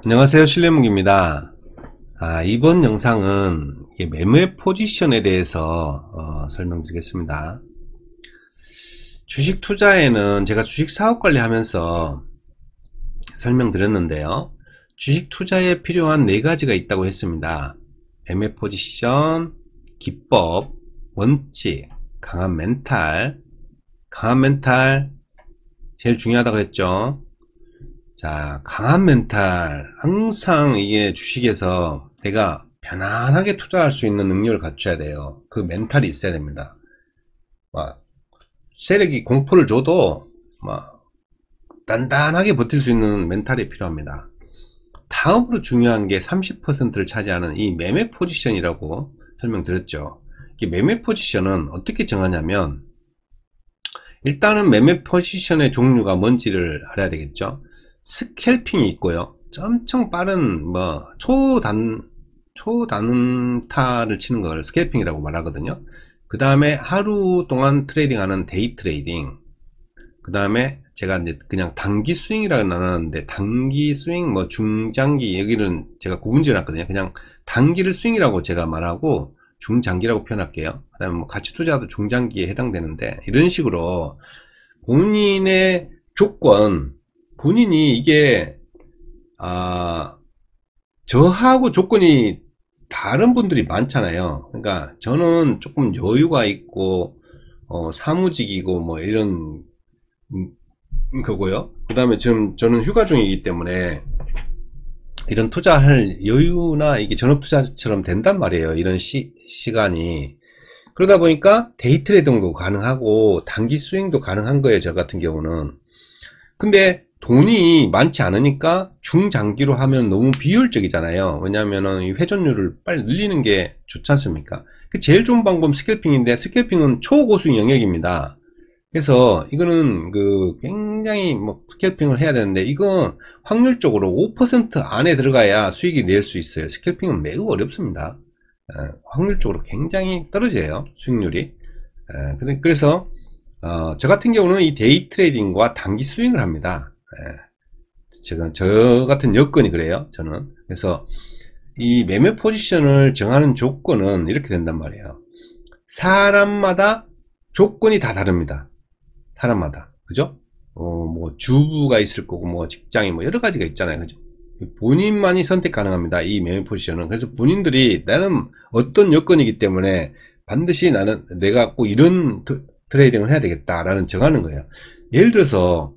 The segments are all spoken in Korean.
안녕하세요, 신뢰무기입니다. 이번 영상은 매매 포지션에 대해서 설명드리겠습니다. 주식 투자에는 제가 주식 사업 관리하면서 설명드렸는데요. 주식 투자에 필요한 4가지가 있다고 했습니다. 매매 포지션, 기법, 원칙, 강한 멘탈. 강한 멘탈 제일 중요하다고 했죠. 자, 강한 멘탈. 항상 이게 주식에서 내가 편안하게 투자할 수 있는 능력을 갖춰야 돼요. 그 멘탈이 있어야 됩니다. 막 세력이 공포를 줘도 막 단단하게 버틸 수 있는 멘탈이 필요합니다. 다음으로 중요한 게 30%를 차지하는 이 매매 포지션이라고 설명드렸죠. 이 매매 포지션은 어떻게 정하냐면, 일단은 매매 포지션의 종류가 뭔지를 알아야 되겠죠. 스캘핑이 있고요. 엄청 빠른 초단타를 치는 걸 스캘핑이라고 말하거든요. 그 다음에 하루 동안 트레이딩하는 데이 트레이딩. 그 다음에 제가 이제 그냥 단기 스윙이라고 나눴는데, 단기 스윙, 중장기, 여기는 제가 구분지어 놨거든요. 그냥 단기를 스윙이라고 제가 말하고 중장기라고 표현할게요. 그 다음에 가치 투자도 중장기에 해당되는데, 이런 식으로 본인의 조건, 본인이 이게 저하고 조건이 다른 분들이 많잖아요. 그러니까 저는 조금 여유가 있고 사무직이고 이런 거고요. 그 다음에 지금 저는 휴가 중이기 때문에 이런 투자할 여유나 이게 전업투자처럼 된단 말이에요. 이런 시간이. 그러다 보니까 데이 트레이딩도 가능하고 단기 스윙도 가능한 거예요, 저 같은 경우는. 근데 돈이 많지 않으니까 중장기로 하면 너무 비효율적이잖아요. 왜냐하면 이 회전율을 빨리 늘리는 게 좋지 않습니까? 제일 좋은 방법은 스캘핑인데, 스캘핑은 초고수익 영역입니다. 그래서 이거는 굉장히 스캘핑을 해야 되는데, 이거 확률적으로 5% 안에 들어가야 수익이 낼 수 있어요. 스캘핑은 매우 어렵습니다. 확률적으로 굉장히 떨어져요, 수익률이. 그래서 저 같은 경우는 이 데이 트레이딩과 단기 스윙을 합니다. 저 같은 여건이 그래요, 저는. 그래서 이 매매 포지션을 정하는 조건은 이렇게 된단 말이에요. 사람마다 조건이 다 다릅니다. 사람마다. 그죠? 주부가 있을 거고, 직장이 여러 가지가 있잖아요. 그죠? 본인만이 선택 가능합니다. 이 매매 포지션은. 그래서 본인들이 나는 어떤 여건이기 때문에 반드시 나는 내가 꼭 이런 트레이딩을 해야 되겠다라는 정하는 거예요. 예를 들어서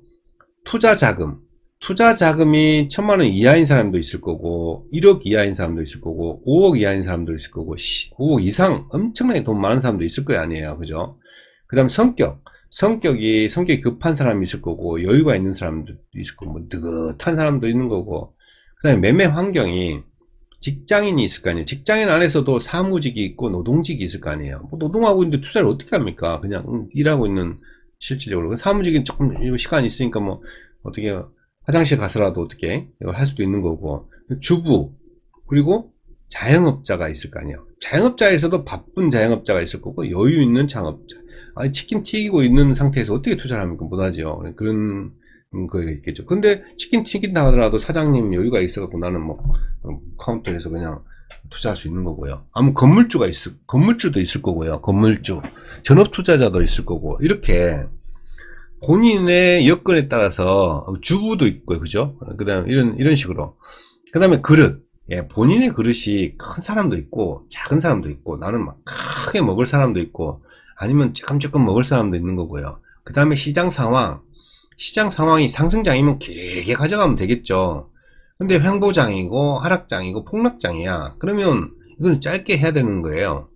투자 자금이 1000만원 이하인 사람도 있을 거고, 1억 이하인 사람도 있을 거고, 5억 이하인 사람도 있을 거고, 5억 이상 엄청나게 돈 많은 사람도 있을 거예요, 아니에요. 그죠? 그 다음 성격이 급한 사람이 있을 거고, 여유가 있는 사람도 있을 거고, 느긋한 사람도 있는 거고, 그 다음에 매매 환경이 직장인이 있을 거 아니에요. 직장인 안에서도 사무직이 있고 노동직이 있을 거 아니에요. 노동하고 있는데 투자를 어떻게 합니까? 그냥 일하고 있는, 실질적으로. 사무직은 조금 시간이 있으니까 어떻게 화장실 가서라도 어떻게 이걸 할 수도 있는 거고, 주부, 그리고 자영업자가 있을 거 아니에요. 자영업자에서도 바쁜 자영업자가 있을 거고, 여유 있는 창업자. 아니, 치킨 튀기고 있는 상태에서 어떻게 투자를 합니까? 못하죠. 그런 거가 있겠죠. 근데 치킨 튀긴다 하더라도 사장님 여유가 있어갖고 나는 카운터에서 그냥 투자할 수 있는 거고요. 건물주도 있을 거고요. 건물주. 전업투자자도 있을 거고, 이렇게 본인의 여건에 따라서 주부도 있고요. 그죠? 그 다음에 이런 식으로. 그 다음에 그릇. 본인의 그릇이 큰 사람도 있고, 작은 사람도 있고, 나는 크게 먹을 사람도 있고, 아니면 조금 먹을 사람도 있는 거고요. 그 다음에 시장 상황이 상승장이면 길게 가져가면 되겠죠. 근데 횡보장이고 하락장이고 폭락장이야. 그러면 이건 짧게 해야 되는 거예요.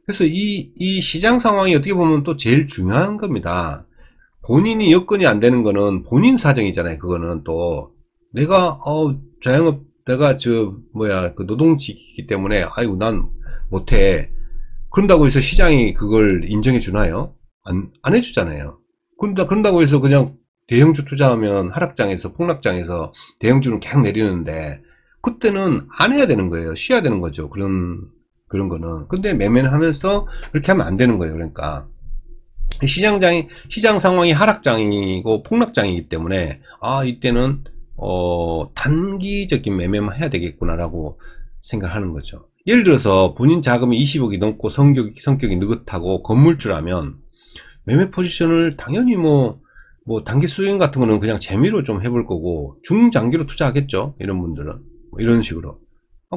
그래서 이 시장 상황이 어떻게 보면 또 제일 중요한 겁니다. 본인이 여건이 안 되는 거는 본인 사정이잖아요. 그거는 또 내가 내가 노동직이기 때문에 아이고 난 못해. 그런다고 해서 시장이 그걸 인정해 주나요? 안 해주잖아요. 그런다고 해서 그냥 대형주 투자하면 하락장에서 폭락장에서 대형주는 계속 내리는데, 그때는 안 해야 되는 거예요. 쉬어야 되는 거죠. 그런 거는. 근데 매매를 하면서 그렇게 하면 안 되는 거예요. 그러니까 시장 상황이 하락장이고 폭락장이기 때문에 이때는 단기적인 매매만 해야 되겠구나라고 생각하는 거죠. 예를 들어서 본인 자금이 20억이 넘고 성격이 느긋하고 건물주라면 매매 포지션을 당연히 뭐 단기 수익 같은 거는 그냥 재미로 좀 해볼 거고 중장기로 투자하겠죠. 이런 분들은 이런 식으로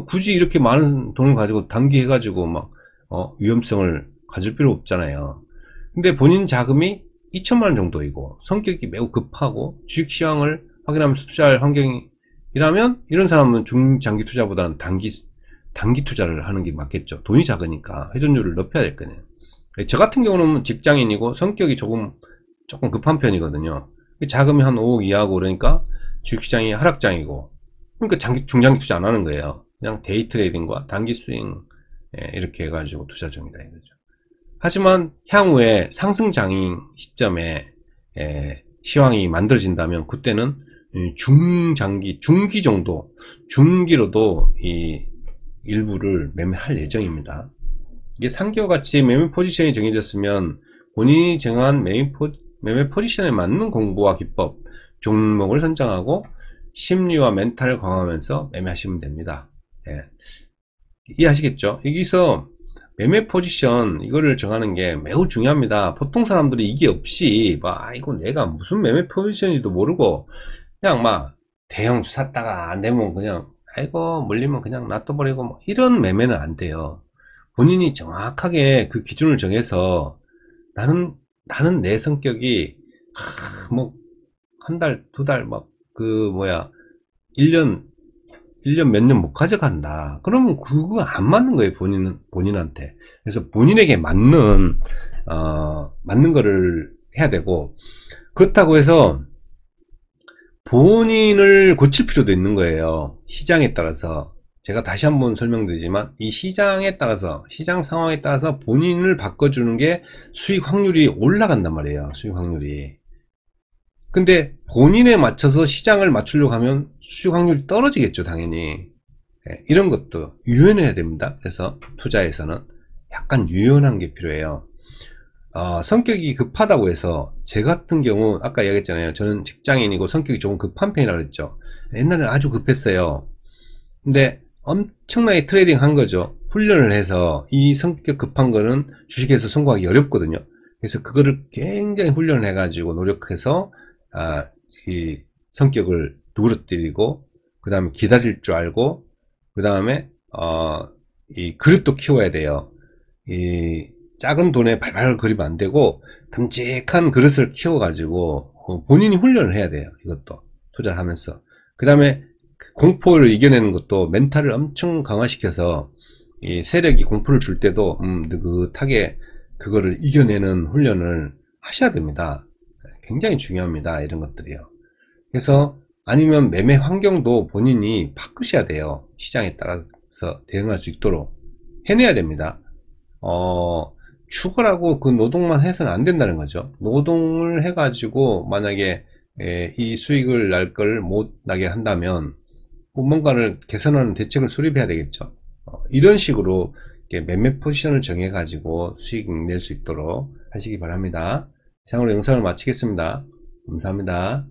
굳이 이렇게 많은 돈을 가지고 단기 해가지고 막 위험성을 가질 필요 없잖아요. 근데 본인 자금이 2천만원 정도이고 성격이 매우 급하고 주식시황을 확인하면서 투자할 환경이라면 이런 사람은 중장기 투자보다는 단기 투자를 하는 게 맞겠죠. 돈이 작으니까 회전율을 높여야 될 거네요. 저 같은 경우는 직장인이고 성격이 조금 급한 편이거든요. 자금이 한 5억 이하고 그러니까 주식시장이 하락장이고 그러니까 중장기 투자 안 하는 거예요. 그냥 데이 트레이딩과 단기 스윙 이렇게 해가지고 투자 중이다 이거죠. 하지만 향후에 상승장인 시점에 시황이 만들어진다면 그때는 중기 정도 중기로도 이 일부를 매매할 예정입니다. 이게 상기와 같이 매매 포지션이 정해졌으면 본인이 정한 매매 포지션에 맞는 공부와 기법, 종목을 선정하고 심리와 멘탈을 강화하면서 매매하시면 됩니다. 이해하시겠죠? 여기서 매매 포지션 이거를 정하는 게 매우 중요합니다. 보통 사람들이 이게 없이 이거 내가 무슨 매매 포지션인지도 모르고 그냥 대형 샀다가 안 되면 그냥 아이고 물리면 그냥 놔둬버리고 이런 매매는 안 돼요. 본인이 정확하게 그 기준을 정해서 나는 내 성격이 한 달, 두 달 1년 몇 년 못 가져간다. 그러면 그거 안 맞는 거예요, 본인한테. 그래서 본인에게 맞는 거를 해야 되고, 그렇다고 해서 본인을 고칠 필요도 있는 거예요. 시장에 따라서. 제가 다시 한번 설명드리지만, 이 시장에 따라서, 시장 상황에 따라서 본인을 바꿔주는 게 수익 확률이 올라간단 말이에요, 수익 확률이. 근데 본인에 맞춰서 시장을 맞추려고 하면 수익 확률이 떨어지겠죠, 당연히. 이런 것도 유연해야 됩니다. 그래서 투자에서는 약간 유연한 게 필요해요. 성격이 급하다고 해서 제 같은 경우 아까 얘기했잖아요. 저는 직장인이고 성격이 조금 급한 편이라고 그랬죠. 옛날에는 아주 급했어요. 근데 엄청나게 트레이딩 한 거죠. 훈련을 해서 이 성격 급한 거는 주식에서 성공하기 어렵거든요. 그래서 그거를 굉장히 훈련을 해가지고 노력해서 이 성격을 누그러뜨리고 그 다음에 기다릴 줄 알고 그 다음에 이 그릇도 키워야 돼요. 이 작은 돈에 발발 그리면 안 되고 큼직한 그릇을 키워 가지고 본인이 훈련을 해야 돼요. 이것도 투자를 하면서 그 다음에 공포를 이겨내는 것도 멘탈을 엄청 강화시켜서 이 세력이 공포를 줄 때도 느긋하게 그거를 이겨내는 훈련을 하셔야 됩니다. 굉장히 중요합니다. 이런 것들이요. 그래서 아니면 매매 환경도 본인이 바꾸셔야 돼요. 시장에 따라서 대응할 수 있도록 해내야 됩니다. 추가라고 그 노동만 해서는 안 된다는 거죠. 노동을 해가지고 만약에 이 수익을 날 걸 못 나게 한다면 뭔가를 개선하는 대책을 수립해야 되겠죠. 이런 식으로 매매 포지션을 정해 가지고 수익 낼 수 있도록 하시기 바랍니다. 이상으로 영상을 마치겠습니다. 감사합니다.